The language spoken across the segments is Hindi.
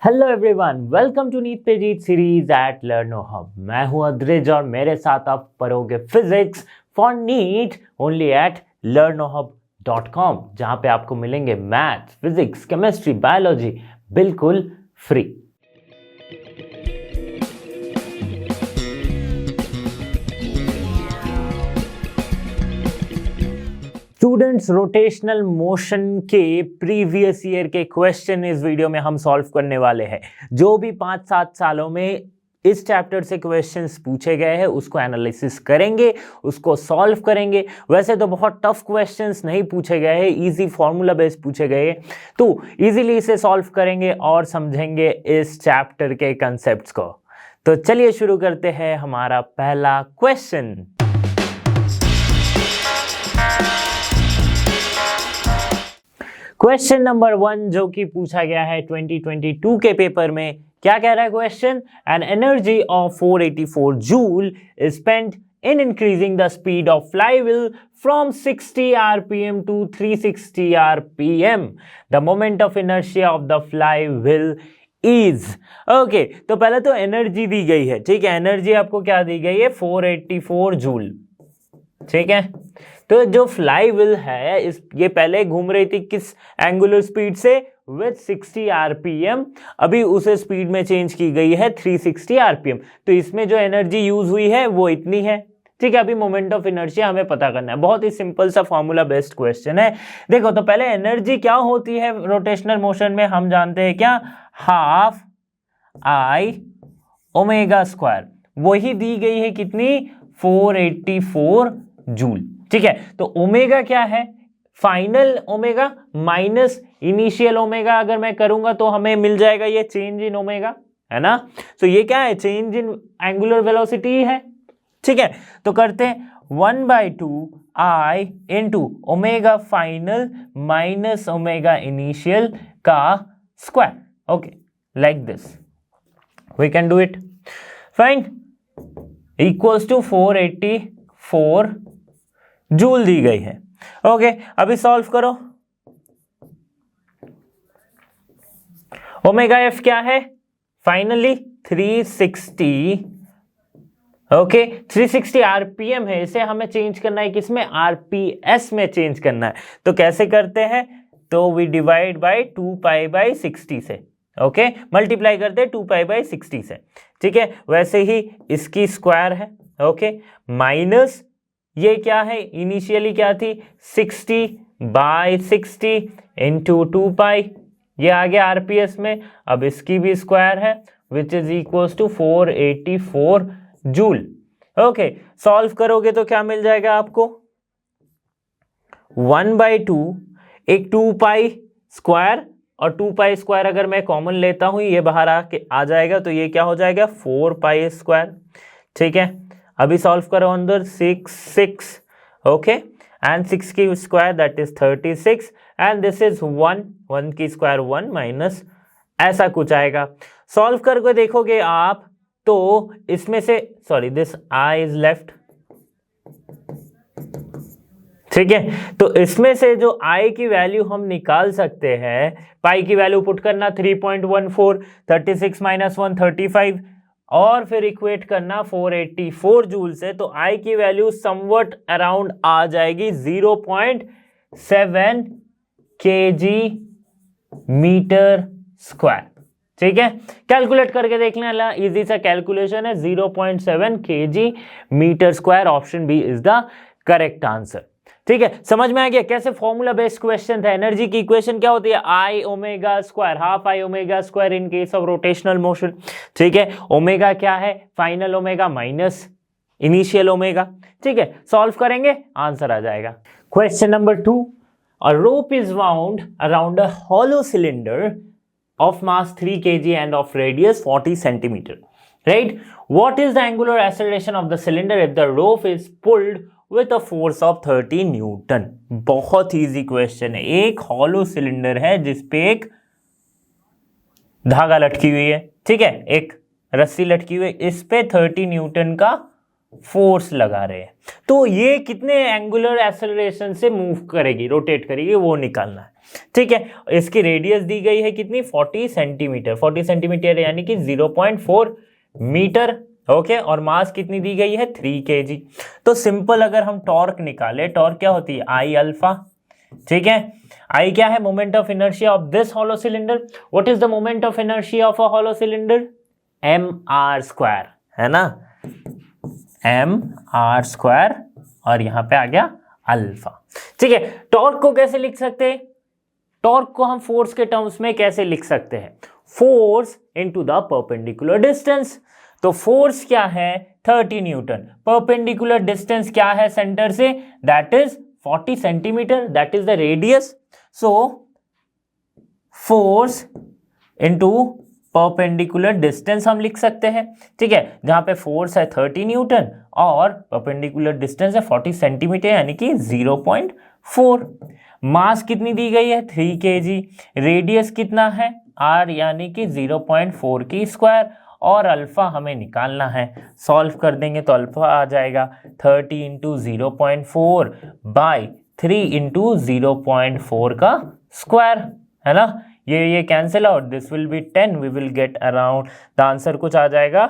Hello everyone, welcome to NEET पे जीत सीरीज एट लर्नो हब। मैं हूं अद्रिज और मेरे साथ आप पढ़ोगे physics for NEET only at learnohub.com, जहां पे आपको मिलेंगे मैथ, फिजिक्स, केमिस्ट्री, बायोलॉजी बिल्कुल फ्री। स्टूडेंट्स, रोटेशनल मोशन के प्रीवियस ईयर के क्वेश्चन इस वीडियो में हम सॉल्व करने वाले हैं। जो भी 5-7 सालों में इस चैप्टर से क्वेश्चंस पूछे गए हैं उसको एनालिसिस करेंगे, उसको सॉल्व करेंगे। वैसे तो बहुत टफ क्वेश्चंस नहीं पूछे गए हैं, इजी फॉर्मूला बेस्ड पूछे गए हैं, तो इजीली इसे सॉल्व करेंगे और समझेंगे इस चैप्टर के कंसेप्ट्स को। तो चलिए शुरू करते हैं हमारा पहला क्वेश्चन। क्वेश्चन नंबर 1 जो कि पूछा गया है 2022 के पेपर में, क्या कह रहा है question? An energy of 484 joule is spent in increasing the speed of flywheel from 60 rpm to 360 rpm। The moment of inertia of the flywheel is. Okay, तो पहले तो एनर्जी दी गई है, ठीक है। एनर्जी आपको क्या दी गई है? 484 जूल, ठीक है। तो जो फ्लाईव्हील है ये पहले घूम रही थी किस एंगुलर स्पीड से? With 60 rpm। अभी उसे स्पीड में चेंज की गई है 360 rpm। तो इसमें जो एनर्जी यूज हुई है वो इतनी है, ठीक है। अभी मोमेंट ऑफ इनर्शिया हमें पता करना है। बहुत ही सिंपल सा फॉर्मूला बेस्ड क्वेश्चन है। देखो, तो पहले एनर्जी क्या होती है रोटेशनल मोशन में? हम जानते हैं क्या? Half I omega square. वही दी गई है कितनी? 484 जूल, ठीक है। तो ओमेगा क्या है? Final omega minus initial omega. अगर मैं करूंगा तो हमें मिल जाएगा ये चेंज इन ओमेगा, है ना। तो ये क्या है? चेंज इन एंगुलर वेलोसिटी है, ठीक है। तो करते हैं 1/2 I into omega final minus omega initial का square. Okay, like this we can do it. Fine, equals to 484 joule दी गई है। ओके, अभी सॉल्व करो। ओमेगा एफ क्या है? फाइनली 360। ओके, 360 आरपीएम है। इसे हमें चेंज करना है किसमें? आरपीएस में चेंज करना है। तो कैसे करते हैं? तो वी डिवाइड बाय 2π/60 से। ओके, मल्टीप्लाई करते हैं 2π/60 से, ठीक है। वैसे ही इसकी स्क्वायर है, ओके, माइनस ये क्या है? इनिशियली क्या थी? 60/60 इंटू 2π। ये आ गया आरपीएस में। अब इसकी भी स्क्वायर है which is equals to 484 joule. Okay, solve करोगे तो क्या मिल जाएगा आपको? 1/2, एक 2π स्क्वायर, और 2π स्क्वायर अगर मैं कॉमन लेता हूं ये बाहर आ जाएगा, तो ये क्या हो जाएगा? 4π स्क्वायर, ठीक है। अभी सॉल्व करो अंदर 6 ओके, एंड 6 की square that is 36, and this is 1 की स्क्वायर 1 माइनस, ऐसा कुछ आएगा। सॉल्व करके देखोगे आप तो इसमें से sorry this I is left, ठीक है। तो इसमें से जो आई की वैल्यू हम निकाल सकते हैं, पाई की वैल्यू पुट करना 3.14, 36 माइनस 1 35, और फिर इक्वेट करना 484 जूल से, तो आई की वैल्यू समवट अराउंड आ जाएगी 0.7 kg मीटर स्क्वायर, ठीक है। कैलकुलेट करके देख लेना, इजी सा कैलकुलेशन है। 0.7 kg metre square, option B is the correct answer, ठीक है। समझ में आ गया कैसे फॉर्मूला बेस्ड क्वेश्चन था। एनर्जी की इक्वेशन क्या होती है? I omega square, half I omega square in case of rotational motion, ठीक है। ओमेगा क्या है? Final omega minus initial omega, ठीक है। सॉल्व करेंगे, आंसर आ जाएगा। Question number 2, a rope is wound around a hollow cylinder of mass 3 kg and of radius 40 centimeter, right? What is the angular acceleration of the cylinder if the rope is pulled with a force of 30 Newton? बहुत इजी क्वेश्चन है। एक हॉलो सिलेंडर है जिसपे एक धागा लटकी हुई है, ठीक है, एक रस्सी लटकी हुई है, इस पे 30 न्यूटन का फोर्स लगा रहे हैं। तो ये कितने एंगुलर एक्सेलरेशन से मूव करेगी, रोटेट करेगी, वो निकालना है। ठीक है, इसकी रेडियस दी गई है कितनी 40 सेंटीमीटर, 40 सेंटीमीटर यानी कि 0.4 मीटर। ओके, और मास कितनी दी गई है 3 kg। तो सिंपल अगर हम टॉर्क निकाले, टॉर्क क्या होती है आई अल्फा। ठीक है, आई क्या है moment of inertia of this hollow cylinder. What is the moment of inertia of a hollow cylinder, mr², है ना, mr², और यहां पे आ गया अल्फा। ठीक है, टॉर्क को कैसे लिख सकते हैं, टॉर्क को हम फोर्स के टर्म्स में कैसे लिख सकते हैं, force into the perpendicular distance. तो फोर्स क्या है 30 न्यूटन, परपेंडिकुलर डिस्टेंस क्या है सेंटर से, that is 40 centimetre, that is the radius. So force into perpendicular distance हम लिख सकते हैं। ठीक है, जहां पे फोर्स है 30 न्यूटन और परपेंडिकुलर डिस्टेंस है 40 सेंटीमीटर यानी कि 0.4। मास कितनी दी गई है 3 kg, रेडियस कितना है r यानी कि 0.4 की स्क्वायर, और अल्फा हमें निकालना है। सॉल्व कर देंगे तो अल्फा आ जाएगा 30 इंटू 0.4 बाई 3 इंटू 0.4 का स्क्वायर, है ना। ये cancel out, this will be 10, we will get around the answer कुछ आ जाएगा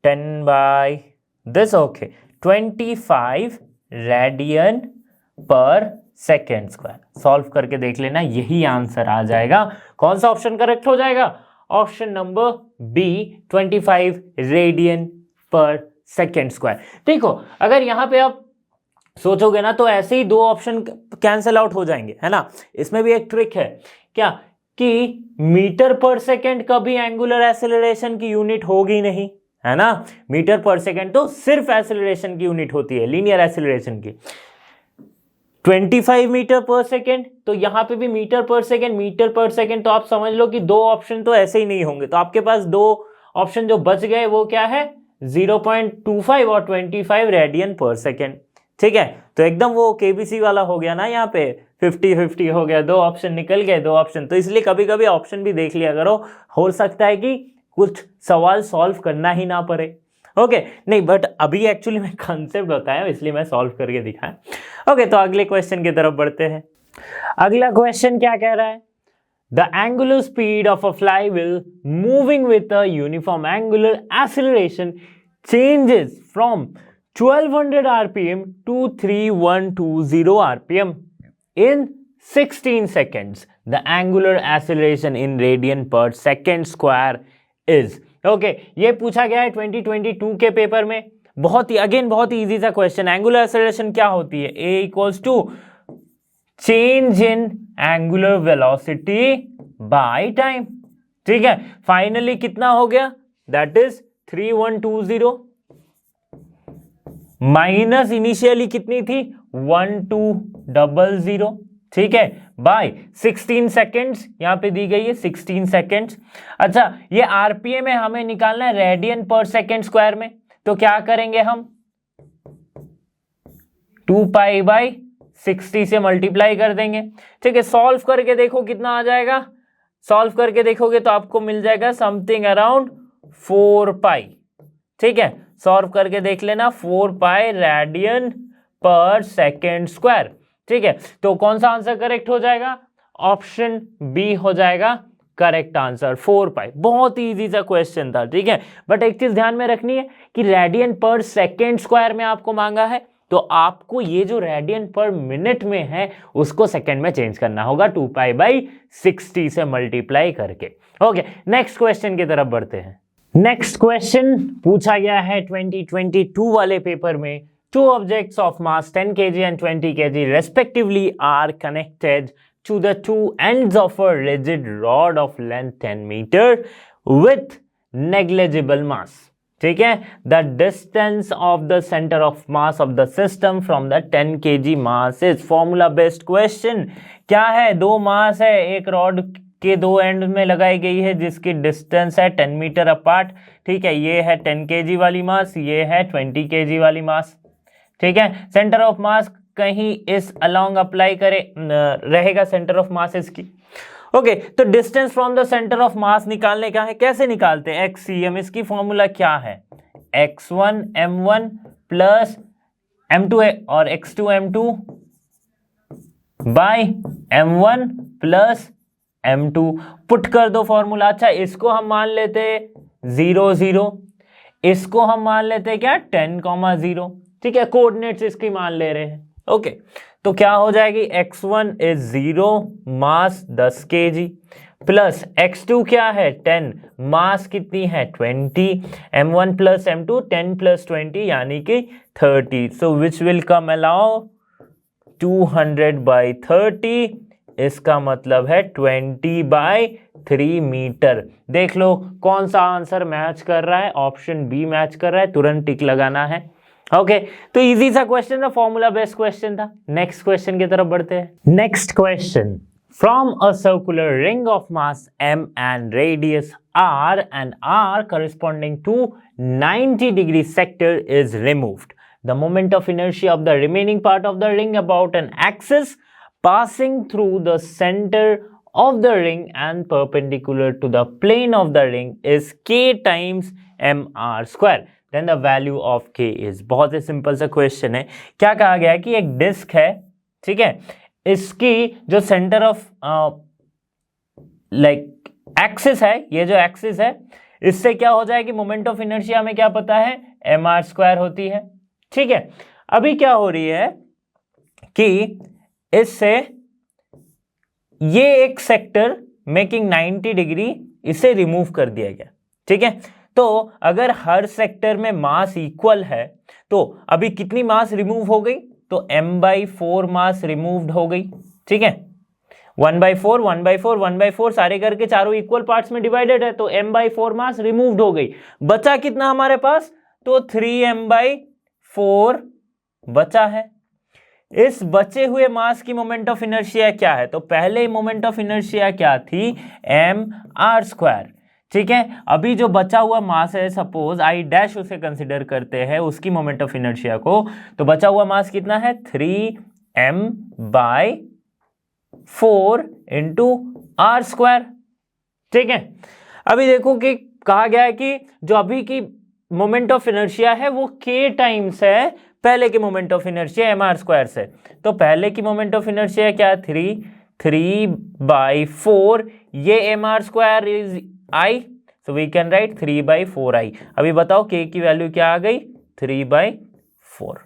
10 by this, okay 25 radian per second square. Solve करके देख लेना, यही आंसर आ जाएगा। कौन सा ऑप्शन करेक्ट हो जाएगा, option number B 25 radian per second square. देखो अगर यहां पे आप सोचोगे ना तो ऐसे ही दो ऑप्शन कैंसिल आउट हो जाएंगे, है ना। इसमें भी एक ट्रिक है क्या, कि मीटर पर सेकेंड कभी एंगुलर एक्सेलरेशन की यूनिट होगी नहीं, है ना। मीटर पर सेकेंड तो सिर्फ एक्सेलरेशन की यूनिट होती है, लीनियर एक्सेलरेशन की। 25 मीटर पर सेकेंड, तो यहां पे भी मीटर पर सेकेंड, तो आप समझ लो कि दो ऑप्शन तो ऐसे ही नहीं होंगे। तो आपके पास दो ऑप्शन जो बच गए वो क्या है 0.25 और 25 रेडियन पर सेकेंड। ठीक है, तो एकदम वो केबीसी वाला हो गया ना, यहाँ पे 50-50 हो गया, दो ऑप्शन निकल गए, दो ऑप्शन। तो इसलिए कभी कभी ऑप्शन भी देख लिया करो, हो सकता है कि कुछ सवाल सॉल्व करना ही ना पड़े। ओके नहीं, बट अभी एक्चुअली मैं कॉन्सेप्ट बताया इसलिए मैं सॉल्व करके दिखाया। ओके, तो अगले क्वेश्चन की तरफ बढ़ते हैं। अगला क्वेश्चन क्या कह रहा है, the angular speed of a flywheel moving with a uniform angular acceleration changes from 1200 rpm to 3120 rpm in 16 seconds. The angular acceleration in radian per second square is. Okay, ये पूछा गया है 2022 के पेपर में। बहुत ही इजी सा क्वेश्चन। एंगुलर एक्सेलरेशन क्या होती है, a equals to change in angular velocity by time. ठीक है, फाइनली कितना हो गया, दैट इज 3120 माइनस इनिशियली कितनी थी 1200। ठीक है, बाय 16 सेकेंड्स, यहां पे दी गई है 16 सेकेंड्स। अच्छा, ये आरपीएम में हमें निकालना है रेडियन पर सेकेंड स्क्वायर में, तो क्या करेंगे हम 2 पाई बाई 60 से मल्टीप्लाई कर देंगे। ठीक है, सॉल्व करके देखो कितना आ जाएगा, सॉल्व करके देखोगे तो आपको मिल जाएगा समथिंग अराउंड 4 पाई। ठीक है, सॉल्व करके देख लेना, 4 pi radian per second square. ठीक है, तो कौन सा आंसर करेक्ट हो जाएगा, ऑप्शन बी हो जाएगा करेक्ट आंसर 4 पाई। बहुत ही इजी सा क्वेश्चन था। ठीक है, बट एक चीज ध्यान में रखनी है कि रेडियन पर सेकेंड स्क्वायर में आपको मांगा है, तो आपको ये जो रेडियन पर मिनट में है उसको सेकेंड में चेंज करना होगा 2 पाई बाई 60 से मल्टीप्लाई करके। ओके, नेक्स्ट क्वेश्चन की तरफ बढ़ते हैं। नेक्स्ट क्वेश्चन पूछा गया है 2022 वाले पेपर में। Two objects of mass 10 kg and 20 kg respectively are connected to the two ends of a rigid rod of length 10 meter with negligible mass. ठीक है, the distance of the center of mass of the system from the 10 kg mass is formula based question. क्या है, दो मास है, एक रॉड के दो एंड में लगाई गई है जिसकी डिस्टेंस है 10 मीटर अपार्ट। ठीक है, ये है 10 kg वाली मास, ये है 20 kg वाली मास। ठीक है, सेंटर ऑफ मास कहीं इस अलोंग अप्लाई करे रहेगा सेंटर ऑफ मास इसकी। ओके, तो distance from the centre of मास निकालने का है, कैसे निकालते हैं, एक्ससीएम। इसकी फॉर्मूला क्या है, x1 m1 प्लस m2 और x2 m2 bye m1 plus m2, put कर दो फॉर्मूला। अच्छा, इसको हम मान लेते 0 0, इसको हम मान लेते क्या 10, 0, ठीक है, कोऑर्डिनेट्स इसकी मान ले रहे हैं। ओके, तो क्या हो जाएगी, x1 is 0, mass 10 kg, plus x2 क्या है 10, मास कितनी है 20, m1 प्लस m2 10 प्लस 20 यानी कि 30, सो विच विल कम अलाउ 200/30, इसका मतलब है 20/3 मीटर। देख लो कौन सा आंसर मैच कर रहा है, ऑप्शन बी मैच कर रहा है, तुरंत टिक लगाना है। ओके, तो इजी सा क्वेश्चन था, फॉर्मूला बेस्ड क्वेश्चन था। नेक्स्ट क्वेश्चन की तरफ बढ़ते हैं। Next question, from a circular ring of mass m and radius r and r corresponding to 90 degree sector is removed. The moment of inertia of the remaining part of the ring about an axis passing through the center of the ring and perpendicular to the plane of the ring is k times mr square. Then the value of k is, बहुत ही सिंपल सा क्वेश्चन है। क्या कहा गया है कि एक डिस्क है, ठीक है, इसकी जो सेंटर ऑफ लाइक एक्सिस है, ये जो एक्सिस है, इससे क्या हो जाएगी, मोमेंट ऑफ इनर्शिया हमें क्या पता है, mr स्क्वायर होती है, ठीक है। अभी क्या हो रही है कि इससे ये एक सेक्टर मेकिंग 90 डिग्री इसे रिमूव कर दिया गया, ठीक है। तो अगर हर सेक्टर में मास इक्वल है तो अभी कितनी मास रिमूव हो गई, तो m/4 मास रिमूव्ड हो गई, ठीक है। 1/4 1/4 1/4 सारे करके चारों इक्वल पार्ट्स में डिवाइडेड है, तो m/4 मास रिमूव्ड हो गई। बचा कितना हमारे पास, तो 3m/4 बचा है। इस बचे हुए मास की मोमेंट ऑफ इनर्शिया क्या है, तो पहले मोमेंट ऑफ इनर्शिया क्या थी, mr स्क्वायर, ठीक है। अभी जो बचा हुआ मास है, सपोज आई डैश उसे कंसिडर करते हैं उसकी मोमेंट ऑफ इनर्शिया को, तो बचा हुआ मास कितना है, 3m/4 इंटू आर स्क्वायर, ठीक है। अभी देखो कि कहा गया है कि जो अभी की मोमेंट ऑफ इनर्शिया है वो k टाइम्स है पहले की moment of inertia mr square से। तो पहले की मोमेंट ऑफ इनर्शिया क्या है, 3/4, ये mr square is i, so we can write 3/4i। अभी बताओ k की वैल्यू क्या आ गई, 3/4,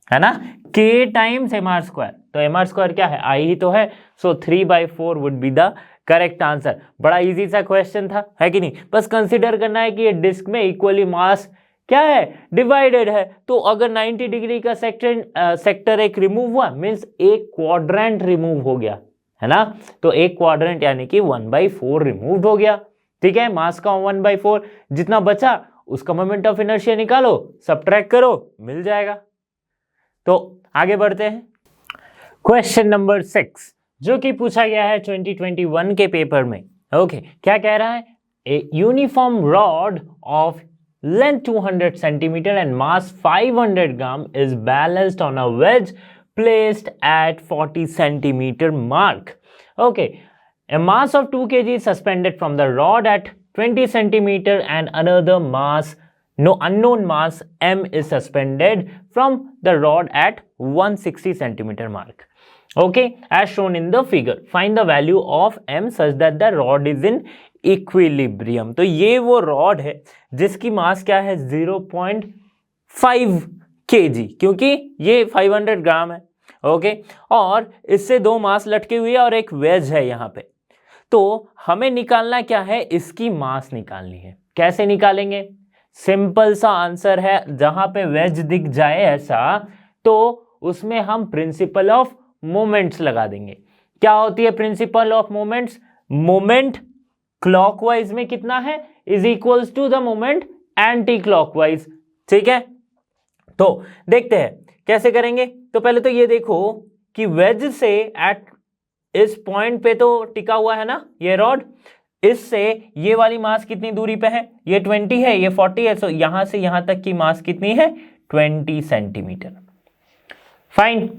है ना, k टाइम्स mr स्क्वायर, तो mr स्क्वायर क्या है, i ही तो है, सो 3/4 would be the correct answer. बड़ा इजी सा क्वेश्चन था, है कि नहीं। बस कंसीडर करना है कि ये डिस्क में इक्वली मास क्या है, डिवाइडेड है। तो अगर 90 डिग्री का सेक्टर एक रिमूव हुआ, मीन्स एक क्वाड्रेंट रिमूव हो गया, है ना। तो एक क्वाड्रेंट यानी कि 1/4 रिमूव हो गया, ठीक है। मास का 1/4, जितना बचा उसका मोमेंट ऑफ इनर्शिया निकालो, सबट्रैक्ट करो, मिल जाएगा। तो आगे बढ़ते हैं। क्वेश्चन नंबर 6 जो कि पूछा गया है 2021 के पेपर में। ओके, क्या कह रहा है, a uniform rod of length 200 centimeter and mass 500 gram is balanced on a wedge placed at 40 centimeter mark. Okay, a mass of 2 kg is suspended from the rod at 20 centimeter and another mass, no unknown mass m is suspended from the rod at 160 centimeter mark. Okay, as shown in the figure, find the value of m such that the rod is in equilibrium. तो ये वो रॉड है जिसकी मास क्या है, 0.5 kg, क्योंकि ये 500 ग्राम है, ओके। और इससे दो मास लटके हुए और एक वेज है यहाँ पे। तो हमें निकालना क्या है, इसकी मास निकालनी है। कैसे निकालेंगे, सिंपल सा आंसर है, जहां पे वेज दिख जाए ऐसा तो उसमें हम प्रिंसिपल ऑफ मोमेंट्स लगा देंगे। क्या होती है principle of moments, moment clockwise में कितना है, is equals to the moment anti clockwise, ठीक है। तो देखते हैं कैसे करेंगे। तो पहले तो ये देखो कि वेज से एट इस पॉइंट पे तो टिका हुआ है ना ये रॉड, इससे ये वाली मास कितनी दूरी पे है, ये 20 है, ये 40 है, सो यहां से यहां तक की मास कितनी है, 20 सेंटीमीटर। Fine,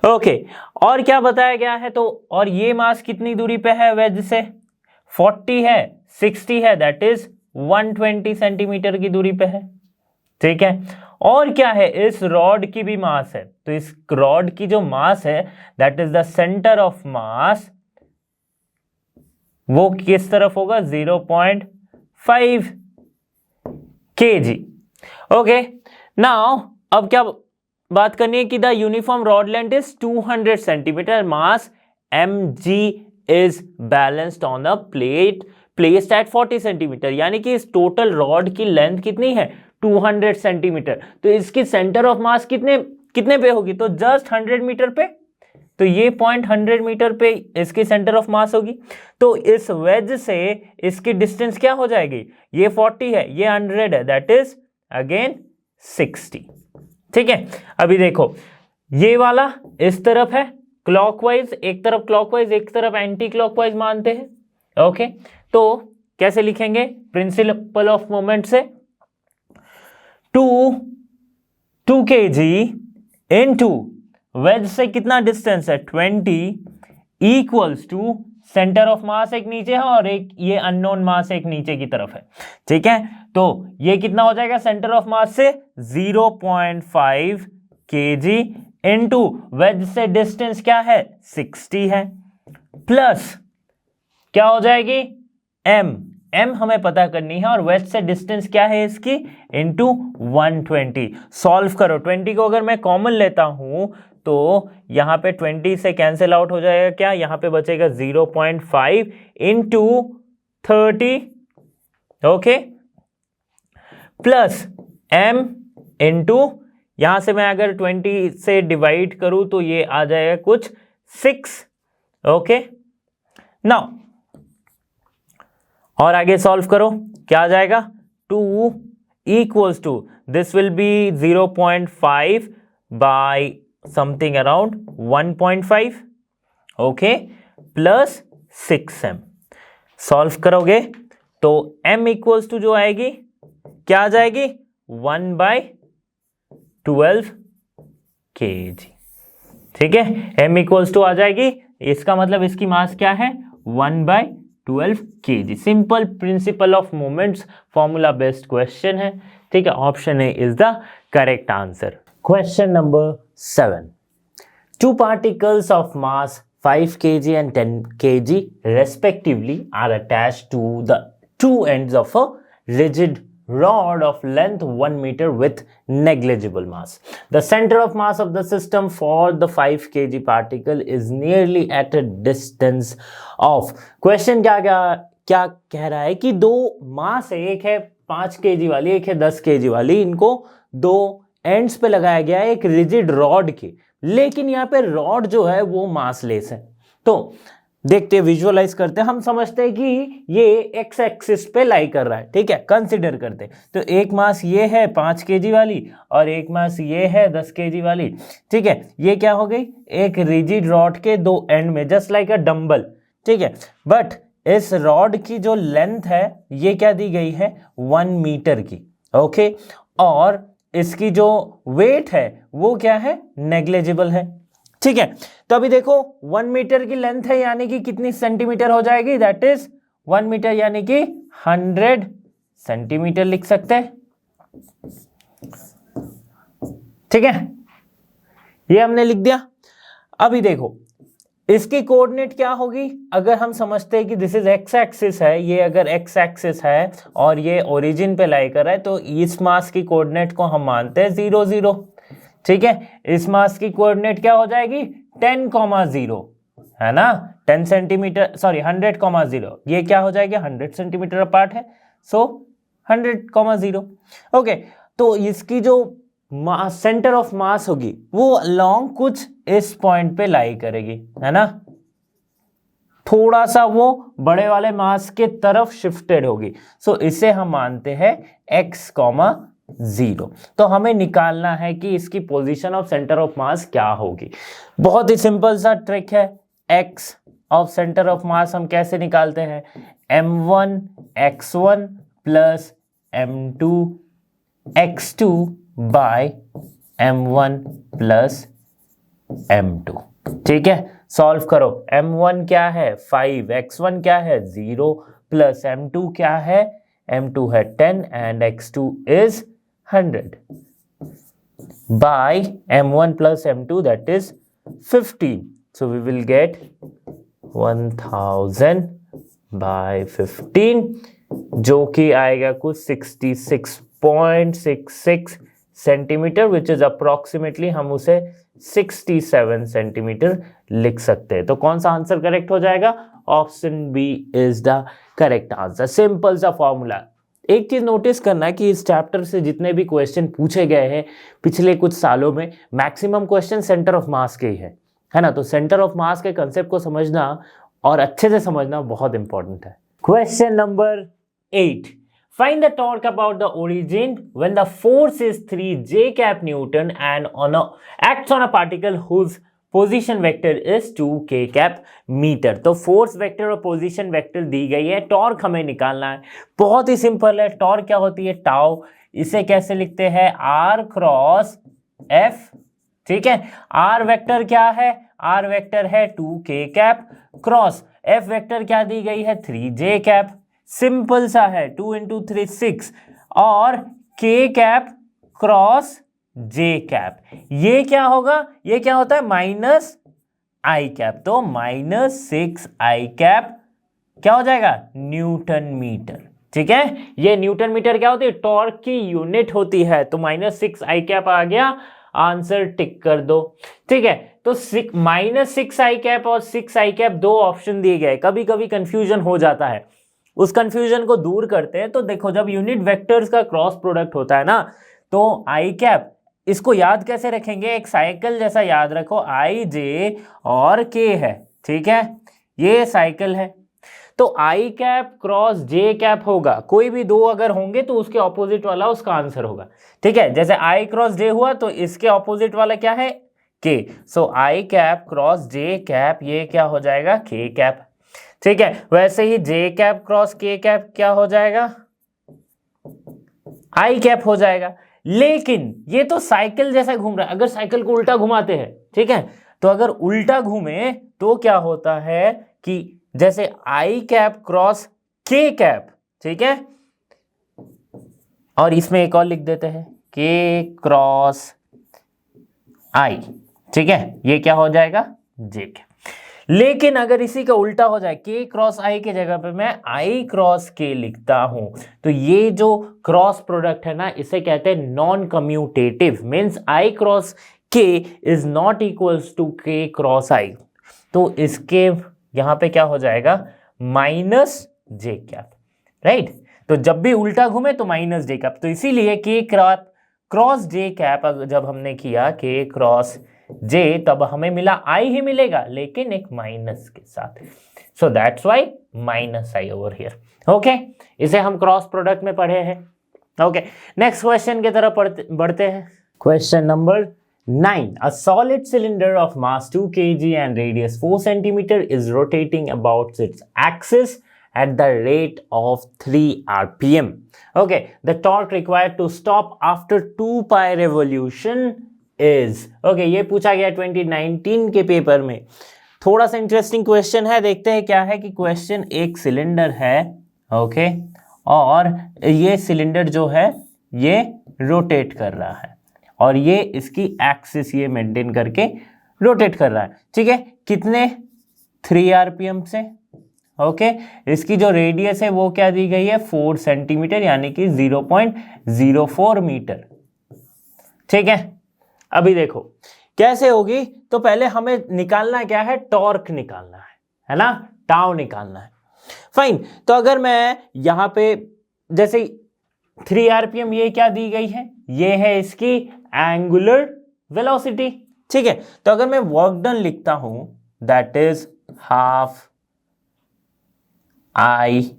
okay. और क्या बताया गया है, तो और ये मास कितनी दूरी पे है वेज से, 40 है, 60 है, दैट इज 120 सेंटीमीटर की दूरी पे है, ठीक है। और क्या है, इस रॉड की भी मास है, तो इस रॉड की जो मास है that is the centre of मास, वो किस तरफ होगा, 0.5 kg। ओके, नाउ अब क्या बात करनी है कि the uniform rod length is 200 centimetre, mass mg is balanced on the plate placed at 40 centimetre, यानी कि इस टोटल रॉड की लेंथ कितनी है, 200 सेंटीमीटर। तो इसकी सेंटर ऑफ मास कितने पे होगी, तो जस्ट 100 मीटर पे, तो ये पॉइंट 100 मीटर पे इसकी सेंटर ऑफ मास होगी। तो इस वेज से इसकी डिस्टेंस क्या हो जाएगी, ये 40 है, ये 100 है, दैट इज अगेन 60। ठीक है, अभी देखो ये वाला इस तरफ है क्लॉकवाइज, एक तरफ क्लॉकवाइज एक तरफ एंटी क्लॉकवाइज मानते हैं। ओके, तो कैसे लिखेंगे, प्रिंसिपल ऑफ मोमेंट से, 2 kg इनटू वेज से कितना डिस्टेंस है 20 equals to centre of mass एक नीचे है और एक ये अननोन मास एक नीचे की तरफ है। ठीक है, तो ये कितना हो जाएगा, सेंटर ऑफ मास से 0.5 kg इनटू वेज से डिस्टेंस क्या है 60 है, प्लस क्या हो जाएगी m हमें पता करनी है और वेज से डिस्टेंस क्या है इसकी इनटू 120। सॉल्व करो, 20 को अगर मैं कॉमन लेता हूं तो यहां पे 20 से कैंसिल आउट हो जाएगा, क्या यहां पे बचेगा 0.5 into 30, okay, plus m into यहां से मैं अगर 20 से डिवाइड करूं तो ये आ जाएगा कुछ 6। ओके, नाउ और आगे सॉल्व करो, क्या आ जाएगा, 2 equals to this will be 0.5 by something around 1.5, okay, plus 6m। Solve करोगे तो m इक्वल्स टू जो आएगी क्या आ जाएगी 1/12 kg। ठीक है, m इक्वल्स टू आ जाएगी, इसका मतलब इसकी मास क्या है 1/12 kg। Simple principal of moments formula based question है। ठीक है, option A is the correct answer. Question number 7, 2 particles of mass 5 kg and 10 kg respectively are attached to the two ends of a rigid rod of length 1 meter with negligible mass. The center of mass of the system for the 5 kg particle is nearly at a distance of, question क्या कह रहा है कि दो मास है, एक है 5 kg वाली, एक है 10 kg वाली, इनको दो एंड्स पे लगाया गया है एक रिजिड रॉड के, लेकिन यहाँ पे रॉड जो है वो मासलेस है। तो देखते हैं, विजुअलाइज करते हैं, हम समझते हैं कि ये एक्स एक्सिस पे लाई कर रहा है। ठीक है, कंसिडर करते हैं, तो एक मास ये है 5 kg वाली और एक मास ये है 10 kg वाली। ठीक है, ये क्या हो गई, एक रिजिड रॉड के दो एंड में, जस्ट लाइक अ डंबल। ठीक है, बट इस रॉड की जो लेंथ है ये क्या दी गई है 1 मीटर की, ओके, और इसकी जो वेट है वो क्या है, नेग्लिजिबल है। ठीक है, तो अभी देखो 1 मीटर की लेंथ है, यानी कि कितनी सेंटीमीटर हो जाएगी, दैट इज 1 मीटर यानी कि 100 सेंटीमीटर लिख सकते हैं। ठीक है, ये हमने लिख दिया। अभी देखो इसकी कोऑर्डिनेट क्या होगी, अगर हम समझते हैं कि दिस इज एक्स एक्सिस है, ये अगर एक्स एक्सिस है और ये ओरिजिन पे लाई कर रहा है, तो इस मास की कोऑर्डिनेट को हम मानते हैं 0 0। ठीक है, इस मास की कोऑर्डिनेट क्या हो जाएगी 10, 0 है ना, 10 सेंटीमीटर, सॉरी 100, 0, ये क्या हो जाएगा 100 सेंटीमीटर अपार्ट है, सो 100, 0। ओके, तो इसकी जो सेंटर ऑफ मास होगी वो अलोंग कुछ इस पॉइंट पे लाई करेगी, है ना, थोड़ा सा वो बड़े वाले मास के तरफ शिफ्टेड होगी, सो इसे हम मानते हैं x, 0। तो हमें निकालना है कि इसकी पोजीशन ऑफ सेंटर ऑफ मास क्या होगी। बहुत ही सिंपल सा ट्रिक है, x ऑफ सेंटर ऑफ मास हम कैसे निकालते हैं, m1 x1 plus m2 x2 bye m1 plus m2। ठीक है, सॉल्व करो, m1 क्या है 5, x1 क्या है 0, प्लस m2 क्या है, m2 है 10 and x2 is 100। by m1 plus m2 that is 15. So we will get 1000 by 15 जो कि आएगा कुछ 66.66 सेंटीमीटर विच इज अप्रोक्सीमेटली हम उसे 67 सेंटीमीटर लिख सकते हैं। तो कौन सा आंसर करेक्ट हो जाएगा? Option B is the correct answer. Simple सा फॉर्मूला। एक चीज नोटिस करना कि इस चैप्टर से जितने भी क्वेश्चन पूछे गए हैं पिछले कुछ सालों में मैक्सिमम क्वेश्चन सेंटर ऑफ मास के ही है ना। तो सेंटर ऑफ मास के कंसेप्ट को समझना और अच्छे से समझना बहुत इंपॉर्टेंट है। Question number 8, find the torque about the origin when the force is 3 j cap newton and acts on a particle whose position vector is 2 k cap meter। तो फोर्स वेक्टर और पोजीशन वेक्टर दी गई है, टॉर्क हमें निकालना है। बहुत ही सिंपल है। टॉर्क क्या होती है? टाउ। इसे कैसे लिखते हैं? r cross f। ठीक है। r वेक्टर क्या है? r वेक्टर है 2 k cap cross f vector क्या दी गई है? 3 j कैप। सिंपल सा है, 2 इंटू 3 6 और k cap cross j cap. ये क्या होगा? ये क्या होता है? Minus i cap. तो माइनस 6 i कैप क्या हो जाएगा? Newton metre. ठीक है। ये न्यूटन मीटर क्या होती है? टॉर्क की यूनिट होती है। तो माइनस 6 i कैप आ गया, आंसर टिक कर दो। ठीक है। तो माइनस 6 i कैप और 6 i कैप दो ऑप्शन दिए गए। कभी कभी कंफ्यूजन हो जाता है, उस कंफ्यूजन को दूर करते हैं। तो देखो, जब यूनिट वेक्टर्स का क्रॉस प्रोडक्ट होता है ना, तो आई कैप, इसको याद कैसे रखेंगे? एक साइकिल जैसा याद रखो, आई जे और के है। ठीक है। ये साइकिल है। तो आई कैप क्रॉस जे कैप होगा। कोई भी दो अगर होंगे तो उसके ऑपोजिट वाला उसका आंसर होगा। ठीक है। जैसे आई क्रॉस जे हुआ तो इसके ऑपोजिट वाला क्या है? के। सो आई कैप क्रॉस जे कैप, ये क्या हो जाएगा? के कैप। ठीक है। वैसे ही जे कैप क्रॉस के कैप क्या हो जाएगा? आई कैप हो जाएगा। लेकिन ये तो साइकिल जैसा घूम रहा है। अगर साइकिल को उल्टा घुमाते हैं, ठीक है, तो अगर उल्टा घूमे तो क्या होता है कि जैसे आई कैप क्रॉस के कैप, ठीक है, और इसमें एक और लिख देते हैं के क्रॉस आई। ठीक है। ये क्या हो जाएगा? जे कैप। लेकिन अगर इसी का उल्टा हो जाए, के क्रॉस आई के जगह पे मैं आई क्रॉस के लिखता हूं, तो ये जो क्रॉस प्रोडक्ट है ना, इसे कहते हैं non commutative. Means I cross के इज नॉट इक्वल्स टू के क्रॉस आई। तो इसके यहां पे क्या हो जाएगा? माइनस जे कैप। राइट। तो जब भी उल्टा घूमे तो माइनस जे कैप। तो इसीलिए के क्रॉस जे कैप जब हमने किया के क्रॉस जे, तब हमें मिला आई ही मिलेगा, लेकिन एक माइनस के साथ। So that's why minus I over here. Okay. इसे हम क्रॉस प्रोडक्ट में पढ़े हैं। ओके। नेक्स्ट क्वेश्चन की तरफ बढ़ते हैं। Question number 9, a solid cylinder of mass 2 kg and radius 4 cm is rotating about its axis at the rate of 3 rpm. Okay, the torque required to stop after 2 pi revolution is, okay, ये पूछा गया 2019 के पेपर में। थोड़ा सा इंटरेस्टिंग क्वेश्चन है, देखते हैं क्या है। कि क्वेश्चन, एक सिलेंडर है, ओके, और ये सिलेंडर जो है ये रोटेट कर रहा है और ये इसकी एक्सिस ये मेंटेन करके रोटेट कर रहा है। ठीक है। कितने? 3 आरपीएम से। ओके। इसकी जो रेडियस है वो क्या दी गई है? 4 सेंटीमीटर, यानी कि 0.04 मीटर। ठीक है। अभी देखो कैसे होगी। तो पहले हमें निकालना क्या है? टॉर्क निकालना है ना, टाउ निकालना है। फाइन। तो अगर मैं यहां पे जैसे 3 आरपीएम, ये क्या दी गई है? ये है इसकी एंगुलर वेलोसिटी। ठीक है। तो अगर मैं वर्क डन लिखता हूं, that is half I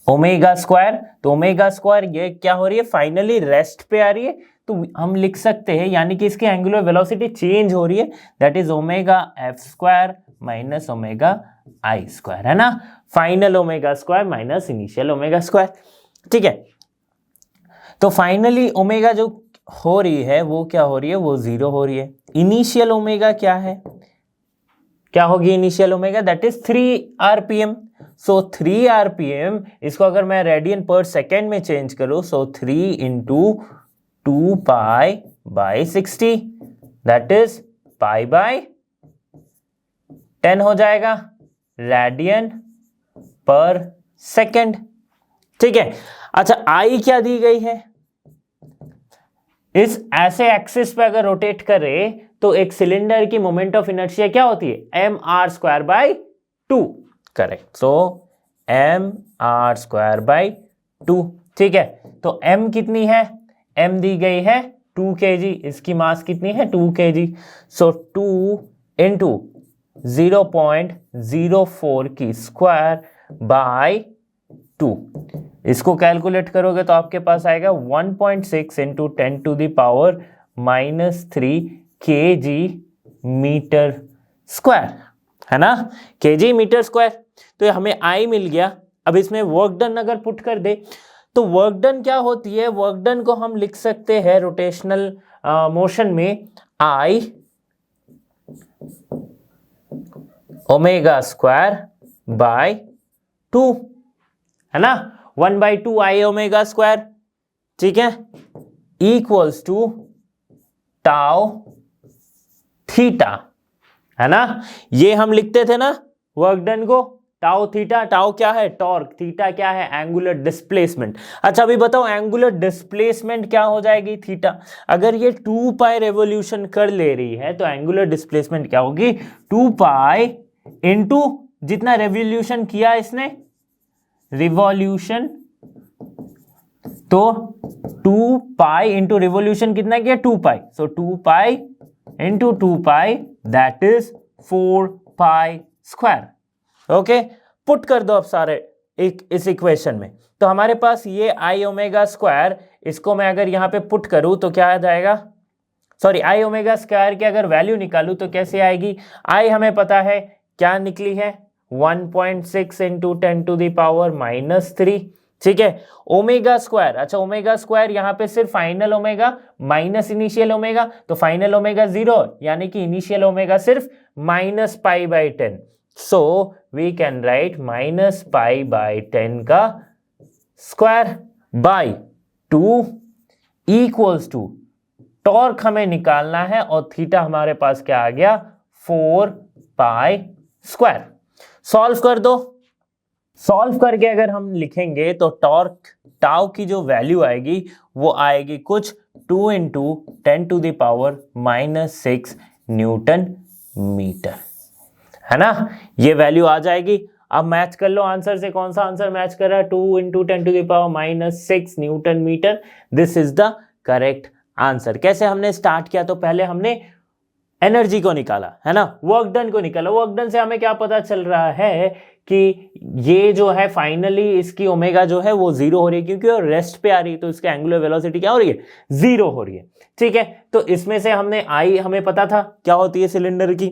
omega square. तो ओमेगा स्क्वायर ये क्या हो रही है? फाइनली रेस्ट पे आ रही है। तो हम लिख सकते हैं, यानी कि इसकी एंगुलर वेलोसिटी चेंज हो रही है, that is omega F square minus omega I square, है ना। Final omega square minus initial omega square. ठीक है। तो फाइनली ओमेगा जो हो रही है वो क्या हो रही है? वो 0 हो रही है। इनिशियल ओमेगा क्या है? क्या होगी initial omega? That is 3 RPM. So 3 RPM, इसको अगर मैं रेडियन पर सेकेंड में चेंज करूं, सो 3 into 2 pi by 60, that is pi by 10 हो जाएगा रेडियन पर सेकेंड। ठीक है, अच्छा आई क्या दी गई है, इस ऐसे एक्सिस पे अगर रोटेट करे तो एक सिलेंडर की मोमेंट ऑफ इनर्शिया क्या होती है, M R square by 2, correct. So M R square by 2। ठीक है, तो m कितनी है, m दी गई है 2 kg, इसकी मास कितनी है 2 kg। सो 2 इंटू 0.04 की स्क्वायर बाय 2, इसको कैलकुलेट करोगे तो आपके पास आएगा 1.6 into 10 to the power -3 kg metre square, है ना, kg मीटर स्क्वायर। तो हमें I मिल गया। अब इसमें वर्क डन अगर पुट कर दे तो वर्क डन क्या होती है, वर्क डन को हम लिख सकते हैं रोटेशनल मोशन में I ओमेगा स्क्वायर बाय 2, है ना, 1/2 I ओमेगा स्क्वायर, ठीक है, इक्वल्स टू टाउ थीटा, है ना। ये हम लिखते थे ना वर्क डन को, टाउ थीटा, टाउ क्या है टॉर्क, थीटा क्या है एंगुलर डिस्प्लेसमेंट। अच्छा अभी बताओ एंगुलर डिस्प्लेसमेंट क्या हो जाएगी थीटा, अगर ये 2 पाई रेवोल्यूशन कर ले रही है तो एंगुलर डिस्प्लेसमेंट क्या होगी 2 पाई इंटू जितना रेवोल्यूशन किया इसने, रिवॉल्यूशन, तो 2 पाई इंटू रिवॉल्यूशन कितना किया 2 पाई, सो 2 pi into 2 pi that is 4 pi square. Okay, put कर दो अब सारे एक इस इक्वेशन में, तो हमारे पास ये आई ओमेगा स्क्वायर, इसको मैं अगर यहां पे पुट करूं तो क्या आ जाएगा, सॉरी आई ओमेगा स्क्वायर की अगर वैल्यू निकालूं तो कैसे आएगी, आई हमें पता है क्या निकली है 1.6 इंटू 10 टू द पावर -3, ठीक है। ओमेगा स्क्वायर, अच्छा ओमेगा स्क्वायर यहाँ पे सिर्फ final omega minus initial omega, तो फाइनल ओमेगा 0 यानी कि इनिशियल ओमेगा सिर्फ -π/10, सो वी कैन राइट -π/10 का square by 2 equals to torque हमें निकालना है और थीटा हमारे पास क्या आ गया 4 पाई स्क्वायर। सॉल्व कर दो, सॉल्व करके अगर हम लिखेंगे तो टॉर्क टाउ की जो वैल्यू आएगी वो आएगी कुछ 2 into 10 to the power -6 newton metre, है ना, ये वैल्यू आ जाएगी। अब मैच कर लो आंसर से, कौन सा आंसर मैच कर रहा है 2 into 10 to the power -6 newton metre, this is the correct answer. कैसे हमने स्टार्ट किया, तो पहले हमने एनर्जी को निकाला, है ना, वर्क डन को निकाला। वर्क डन से हमें क्या पता चल रहा है कि ये जो है फाइनली इसकी ओमेगा जो है वो 0 हो रही है, क्योंकि वो रेस्ट पे आ रही है, तो इसकी एंगुलर वेलोसिटी क्या हो रही है 0 हो रही है, ठीक है। तो इसमें से हमने आई हमें पता था क्या होती है सिलेंडर की,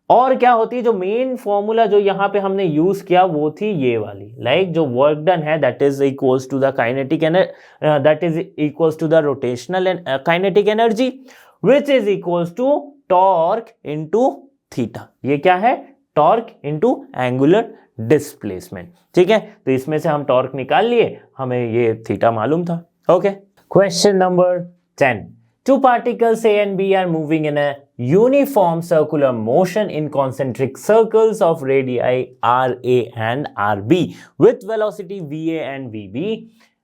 और क्या होती है जो मेन फॉर्मूला जो यहाँ पे हमने यूज किया वो थी ये वाली, लाइक जो वर्क डन है that is equals to the kinetic energy, that is equals to the rotational kinetic energy which is equals to torque into theta. ये क्या है टॉर्क इनटू एंगुलर डिस्प्लेसमेंट, ठीक है। तो इसमें से हम टॉर्क निकाल लिए, हमें ये थीटा मालूम था। Okay, question number 10, two particles A and B are moving in a uniform circular motion in concentric circles of radii RA and RB with velocity VA and VB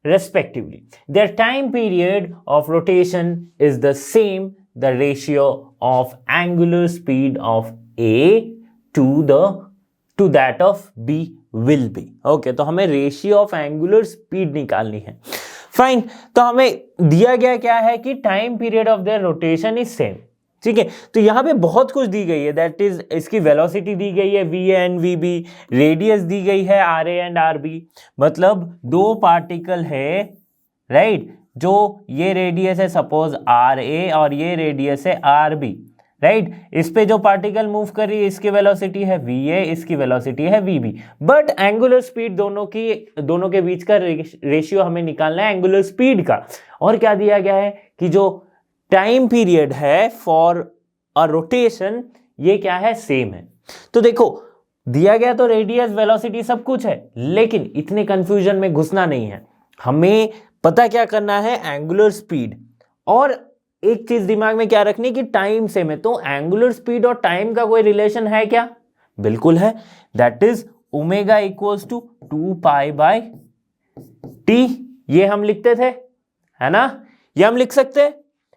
respectively. Their time period of rotation is the same. The ratio of angular speed of A to that of B will be. Okay, तो हमें रेशियो ऑफ एंगुलर स्पीड निकालनी है। फाइन, तो हमें दिया गया क्या है कि time period of their rotation is same, ठीक है। तो यहाँ पे बहुत कुछ दी गई है, दैट इज इसकी वेलोसिटी दी गई है VA एंड VB, रेडियस दी गई है RA एंड RB, मतलब दो पार्टिकल है, राइट, जो ये रेडियस है सपोज RA और ये रेडियस है RB, राइट। इस पे जो पार्टिकल मूव कर रही है इसकी वेलोसिटी है VA, इसकी वेलोसिटी है VB, बट एंगुलर स्पीड दोनों के बीच का रेशियो हमें निकालना है एंगुलर स्पीड का। और क्या दिया गया है कि जो टाइम पीरियड है फॉर अ रोटेशन ये क्या है सेम है। तो देखो दिया गया तो रेडियस वेलोसिटी सब कुछ है, लेकिन इतने कंफ्यूजन में घुसना नहीं है, हमें पता क्या करना है एंगुलर स्पीड, और एक चीज दिमाग में क्या रखनी कि टाइम सेम है, तो एंगुलर स्पीड और टाइम का कोई रिलेशन है क्या? बिल्कुल है, that is omega equals to 2π/t। ये हम लिखते थे, है ना, ये हम लिख सकते हैं।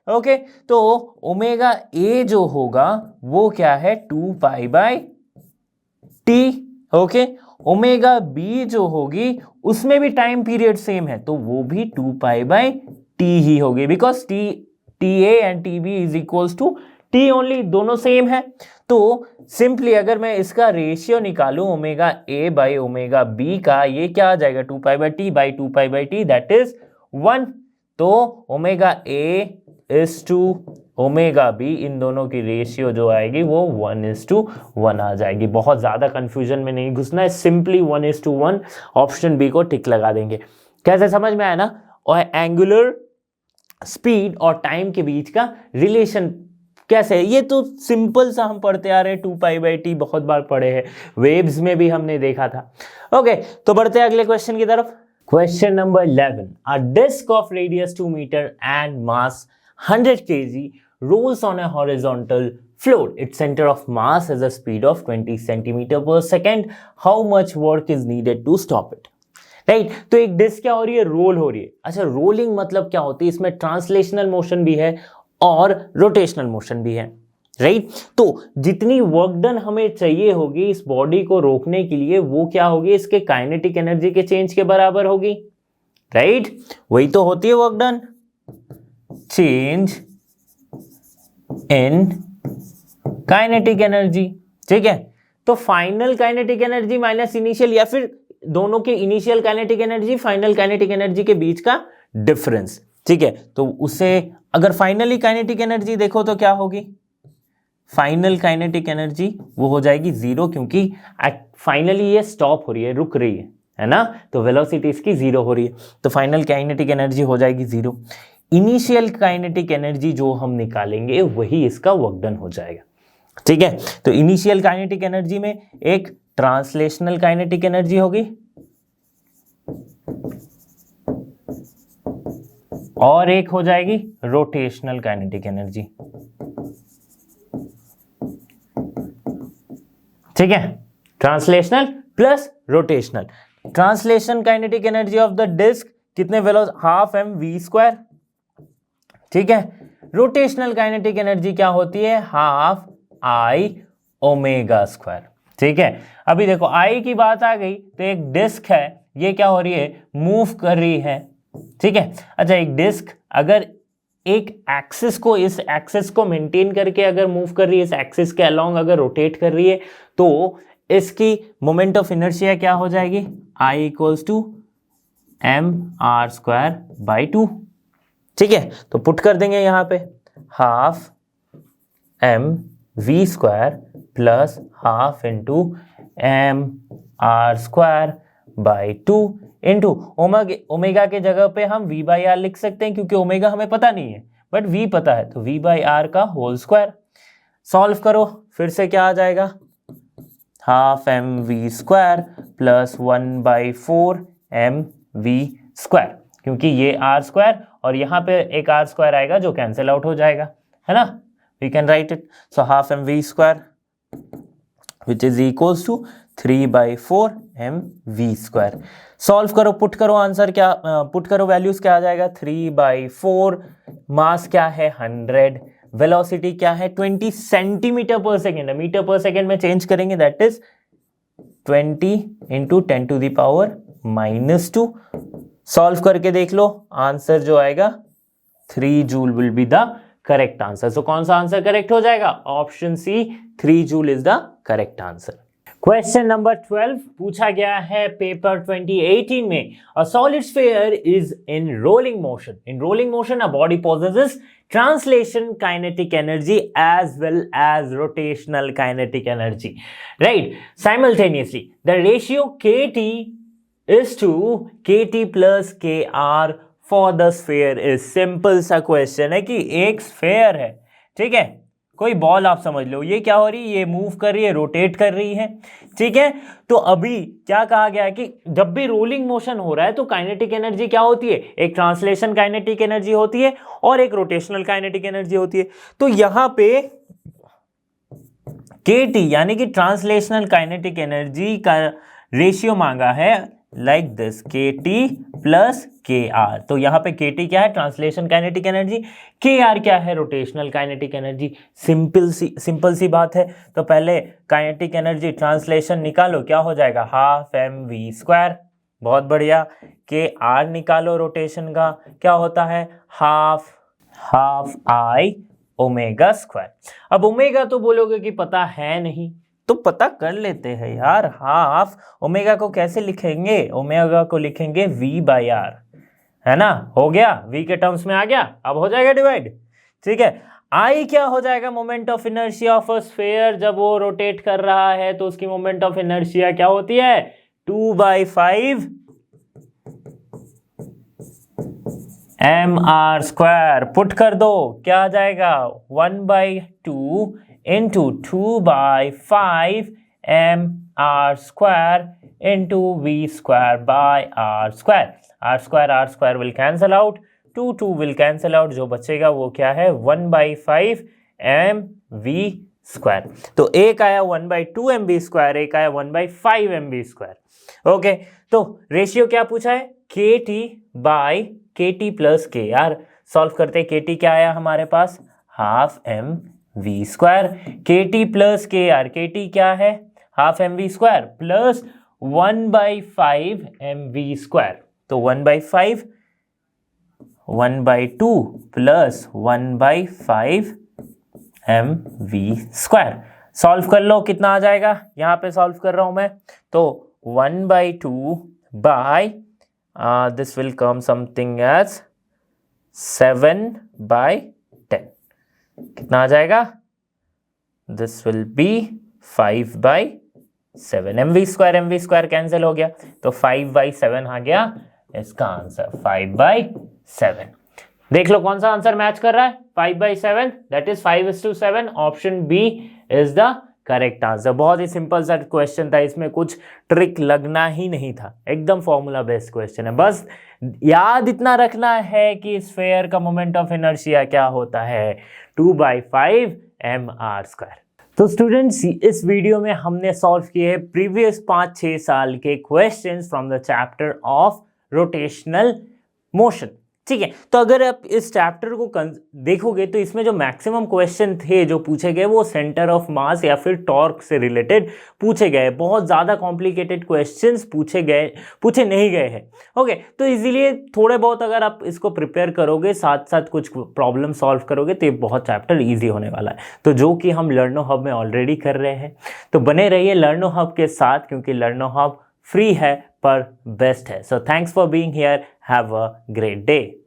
ओके, तो ओमेगा ए जो होगा वो क्या है 2π/t। ओके, ओमेगा बी जो होगी उसमें भी टाइम पीरियड सेम है, तो वो भी 2π/t ही होगी, because T A and T B is equals to T only, दोनों सेम है। तो सिंपली अगर मैं इसका रेशियो निकालूं omega A by omega B का, ये क्या आ जाएगा 2π/t/2π/t, दैट इज 1। तो omega A is to omega B, इन दोनों की रेशियो जो आएगी वो 1:1 आ जाएगी। बहुत ज्यादा कंफ्यूजन में नहीं घुसना है, सिंपली 1:1 ऑप्शन बी को टिक लगा देंगे। कैसे, समझ में आया ना? और एंगुलर स्पीड और टाइम के बीच का रिलेशन कैसे है, ये तो सिंपल सा हम पढ़ते आ रहे हैं, 2π/t बहुत बार पढ़े हैं, वेव्स में भी हमने देखा था। ओके, तो बढ़ते हैं अगले क्वेश्चन की तरफ। Question number 11, a disc of radius 2 metre and mass 100 kg rolls on a horizontal floor. Its center of mass has a speed of 20 cm/second. How much work is needed to stop it? Right, तो एक डिस्क क्या हो रही है, रोल हो रही है। अच्छा, रोलिंग मतलब क्या होती है, इसमें ट्रांसलेशनल मोशन भी है और रोटेशनल मोशन भी है, राइट। तो जितनी वर्क डन हमें चाहिए होगी इस बॉडी को रोकने के लिए, वो क्या होगी, इसके काइनेटिक एनर्जी के चेंज के बराबर होगी, राइट। वही तो होती है work done, change in kinetic energy, ठीक है। तो final kinetic energy minus initial, या फिर दोनों के initial kinetic energy final kinetic energy के बीच का डिफरेंस, ठीक है। तो उससे अगर फाइनली काइनेटिक एनर्जी देखो तो क्या होगी, फाइनल काइनेटिक एनर्जी वो हो जाएगी 0, क्योंकि फाइनली ये स्टॉप हो रही है, रुक रही है ना, तो वेलोसिटी इसकी 0 हो रही है, तो फाइनल काइनेटिक एनर्जी हो जाएगी 0। इनिशियल काइनेटिक एनर्जी जो हम निकालेंगे वही इसका वर्क डन हो जाएगा, ठीक है। तो इनिशियल काइनेटिक एनर्जी में एक ट्रांसलेशनल काइनेटिक एनर्जी होगी और एक हो जाएगी रोटेशनल काइनेटिक एनर्जी, ठीक है। Translational plus rotational. Translation kinetic energy of the disc कितने हाफ mv², ठीक है। रोटेशनल काइनेटिक एनर्जी क्या होती है, हाफ I ω², ठीक है। अभी देखो I की बात आ गई, तो एक डिस्क है, ये क्या हो रही है, मूव कर रही है, ठीक है। अच्छा, एक डिस्क अगर एक एक्सिस को, इस एक्सिस को मेंटेन करके अगर मूव कर रही है, इस एक्सिस के अलोंग अगर रोटेट कर रही है, तो इसकी मोमेंट ऑफ इनर्शिया क्या हो जाएगी, I = mr²/2, ठीक है। तो पुट कर देंगे यहाँ पे, half mv² plus half into mr²/2 into omega के जगह पे हम v/r लिख सकते हैं, क्योंकि ओमेगा हमें पता नहीं है बट v पता है, तो v/r का होल स्क्वायर। सॉल्व करो, फिर से क्या आ जाएगा, हाफ mv² प्लस 1/4 mv², क्योंकि ये r² और यहाँ पे एक r² आएगा जो कैंसिल आउट हो जाएगा, है ना। We can write it. So half mv², which is equals to 3/4 mv²। Solve करो, पुट करो, आंसर क्या पुट करो, वैल्यूज क्या आ जाएगा, 3/4, मास क्या है 100, वेलोसिटी क्या है 20 cm/s, मीटर पर सेकेंड में चेंज करेंगे, दैट इज 20 × 10⁻²। सॉल्व करके देख लो, आंसर जो आएगा 3 joule will be the correct answer. So कौन सा आंसर करेक्ट हो जाएगा, option C 3 joule is the correct answer. Question number 12 पूछा गया है पेपर 2018 में, a solid sphere is in rolling motion. In rolling motion a body possesses translation kinetic energy as well as rotational kinetic energy, right, simultaneously. The ratio kt is to kt plus kr for the sphere is। Simple सा क्वेश्चन है कि एक स्फेयर है, ठीक है, कोई बॉल आप समझ लो, ये क्या हो रही है, ये मूव कर रही है, रोटेट कर रही है, ठीक है। तो अभी क्या कहा गया है कि जब भी रोलिंग मोशन हो रहा है तो काइनेटिक एनर्जी क्या होती है, एक ट्रांसलेशन काइनेटिक एनर्जी होती है और एक रोटेशनल काइनेटिक एनर्जी होती है। तो यहां पे KT यानी कि ट्रांसलेशनल काइनेटिक एनर्जी का रेशियो मांगा है like this, KT plus KR। तो यहां पे KT क्या है, ट्रांसलेशन काइनेटिक एनर्जी, KR क्या है, रोटेशनल काइनेटिक एनर्जी। सिंपल सी बात है। तो पहले काइनेटिक एनर्जी ट्रांसलेशन निकालो, क्या हो जाएगा, हाफ mv²। बहुत बढ़िया। KR निकालो रोटेशन का, क्या होता है, हाफ I ओमेगा²। अब ओमेगा तो बोलोगे कि पता है नहीं, तो पता कर लेते हैं यार। हाफ ओमेगा को कैसे लिखेंगे, ओमेगा को लिखेंगे V/R, है ना। हो गया, V के टर्म्स में आ गया, अब हो जाएगा डिवाइड, ठीक है। I क्या हो जाएगा, moment of inertia of a sphere. जब वो रोटेट कर रहा है तो उसकी मोमेंट ऑफ इनर्शिया क्या होती है, 2/5 mr²। पुट कर दो, क्या आ जाएगा, 1/2 into 2/5 mr² into v²/r²। r² will cancel out, 2 will cancel out, जो बचेगा वो क्या है, 1/5 mv²। तो एक आया 1/2 mv², एक आया 1/5 mv²। ओके, तो रेशियो क्या पूछा है, KT प्लस KR। सॉल्व करते, KT क्या आया हमारे पास, half mv², KT plus KR, KT क्या है, हाफ mv² प्लस 1/5 mv²। तो 1/5 1/2 प्लस 1/5 mv²। सॉल्व कर लो, कितना आ जाएगा, यहां पे सॉल्व कर रहा हूं मैं। तो 1/2 bye this will come something as 7/10। कितना आ जाएगा, this will be 5/7। mv² cancel हो गया, तो 5/7 आ गया इसका आंसर, 5/7। देख लो कौन सा आंसर मैच कर रहा है, 5/7, that is 5:7। Option B is the correct answer. बहुत ही सिंपल सा क्वेश्चन था, इसमें कुछ ट्रिक लगना ही नहीं था, एकदम फॉर्मूला बेस्ड क्वेश्चन है। बस याद इतना रखना है कि स्फीयर का मोमेंट ऑफ इनर्शिया क्या होता है, 2/5 mr²। तो स्टूडेंट्स, इस वीडियो में हमने सॉल्व किए प्रीवियस 5-6 साल के questions from the chapter of rotational motion, ठीक है। तो अगर आप इस चैप्टर को देखोगे तो इसमें जो मैक्सिमम क्वेश्चन थे जो पूछे गए वो सेंटर ऑफ मास या फिर टॉर्क से रिलेटेड पूछे गए। बहुत ज़्यादा कॉम्प्लिकेटेड क्वेश्चंस पूछे नहीं गए हैं। ओके, तो इसीलिए थोड़े बहुत अगर आप इसको प्रिपेयर करोगे, साथ साथ कुछ प्रॉब्लम सॉल्व करोगे, तो ये बहुत चैप्टर ईजी होने वाला है। तो जो कि हम लर्नो हब में ऑलरेडी कर रहे हैं। तो बने रहिए लर्नो हब के साथ, क्योंकि लर्नो हब फ्री है पर बेस्ट है। So thanks for being here, have a great day.